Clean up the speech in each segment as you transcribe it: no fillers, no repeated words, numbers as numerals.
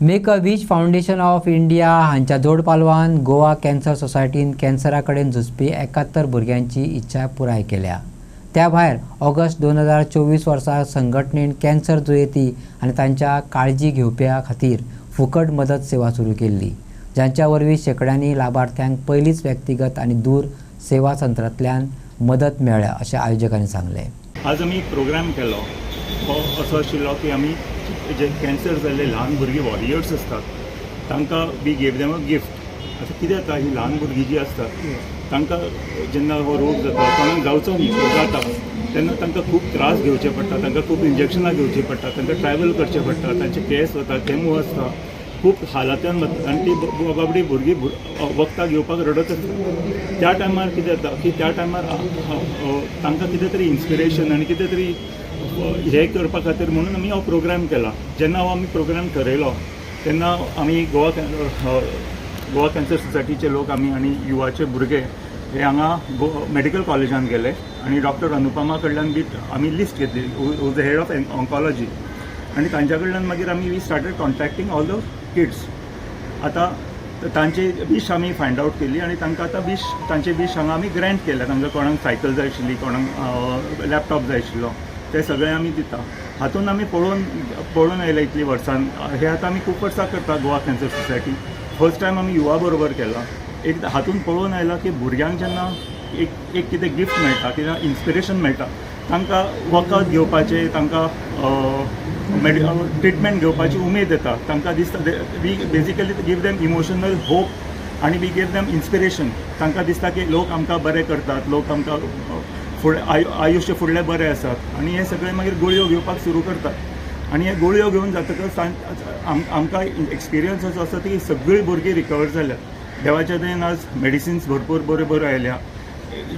Make a wish foundation of India हांच्या जोड पालवान गोवा कॅन्सर सोसायटीन कॅन्सरा कडेन झुजपी 71 भुरग्यांची इच्छा पुराय केल्या. त्या भायर ऑगस्ट 2024 वर्सा संघटनेन कॅन्सर दुयेंती आनी तांच्या काळजी घेवप्या खातीर फुकट मदत सेवा सुरू केल्ली, जांच्या वरवीं शेकड्यांनी लाभार्थ्यांक पयलींच व्यक्तिगत आनी दूर सेवा तंत्रांतल्यान मदत मेळ्ळ्या अशें आयोजकांनी सांगलें. आज आमी एक प्रोग्राम केलो असो आशिल्लो की आमी जे कॅन्सर जाल्ले ल्हान भुरगीं वॉरियर्स असतात तांकां we gave them a gift. आतां कितें जाता, ही ल्हान भुरगीं जी असतात तांकां जेन्ना हो रोग जाता, कोणाक जावचो न्ही जाता तेन्ना तांकां खूब त्रास घेवचे पडटा, तांकां खूब इंजेक्शनां घेवचीं पडटा, तांकां ट्रॅवल करचें पडटा, तांचे केस वता, केमो आसता, खूब हालांतल्यान वता आनी ती बाबडी भुरगीं वखदां घेवपाक रडत आसता. त्या टायमार कितें जाता की त्या टायमार तांकां कितें तरी इन्स्पिरेशन आनी कितें तरी हे करपा खातीर म्हणून आमी हो प्रोग्राम केला. जेन्ना हो आमी प्रोग्राम थरयलो तेन्ना आमी गोवा कॅन्सर सोसायटीचे लोक आमी आनी युवाचे भुरगे हे हांगा मेडिकल कॉलेजान गेले आनी डॉक्टर अनुपमा कडल्यान बी आमी लिस्ट घेतली, who is the head of oncology, आनी तांच्या कडल्यान मागीर आमी we started contacting all the kids. आतां तांचे विश आमी फायंड आवट केली आनी तांकां आतां तांचे विश हांगा आमी ग्रँट केल्या. तांकां कोणाक सायकल जाय आशिल्ली, कोणाक लॅपटॉप जाय आशिल्लो, ते सगळे आमी दिता. हातून आमी पळोवन आयल्या इतलीं वर्सान. हे आतां आमी खूब वर्सां करता Goa cancer society. First time आमी युवा बरोबर केला. एक हातून पळोवन आयला की भुरग्यांक जेन्ना एक कितें गिफ्ट मेळटा, कितें इन्स्पिरेशन मेळटा, तांकां वखद घेवपाचें, तांकां ट्रिटमेंट घेवपाची उमेद येता. तांकां दिसता we basically give them emotional hope आनी वी गिव देम इन्स्पिरेशन. तांकां दिसता की लोक आमकां बरें करतात, लोक आमकां आयुश्य फुडले बरे आसात आनी हे सगळे मागीर गुळयो घेवपाक सुरू करतात. आनी हे गुळयो घेवन जातकच आमकां एक्सपिरियन्स असो आसा की सगळीं भुरगीं रिकवर जाल्यात. देवाच्या दयेन आज मेडिसिन्स भरपूर बऱ्यो आयल्या.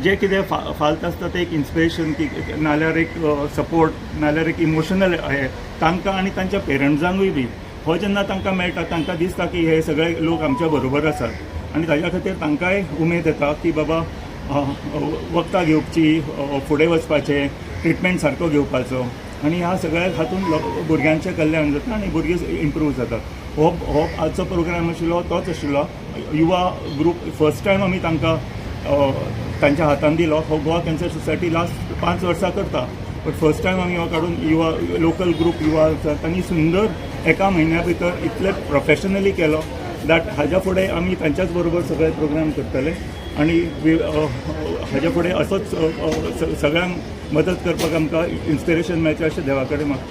जे कितें फाल्त आसता ते एक इन्स्पिरेशन की नाल्यार एक सपोर्ट, नाल्यार एक इमोशनल हे तांकां आनी तांच्या पेरंट्सांकूय बी हो जेन्ना तांकां मेळटा तांकां दिसता की हे सगळे लोक आमच्या बरोबर आसात आनी ताच्या खातीर तांकांय उमेद येता की बाबा वखदां घेवची, फुडें वचपाचें, ट्रिटमेंट सारको घेवपाचो आनी ह्या सगळ्या हातून भुरग्यांचें कल्याण जाता आनी भुरगीं इम्प्रूव जातात. हो आजचो प्रोग्राम आशिल्लो तोच आशिल्लो. युवा ग्रूप फर्स्ट टायम आमी तांकां तांच्या हातान दिलो. हो गोवा कॅन्सर सोसायटी लास्ट 5 वर्सां करता, बट फर्स्ट टायम आमी हो काडून युवा लोकल ग्रूप युवा आसात तांणी सुंदर एका म्हयन्या भितर इतले प्रोफेशनली केलो दॅट हाज्या फुडें आमी तांच्याच बरोबर सगळे प्रोग्राम करतले आनी हाज्या फुडें असोच सगळ्यांक मदत करपाक आमकां इन्स्पिरेशन मेळचें अशें देवा कडेन मागता.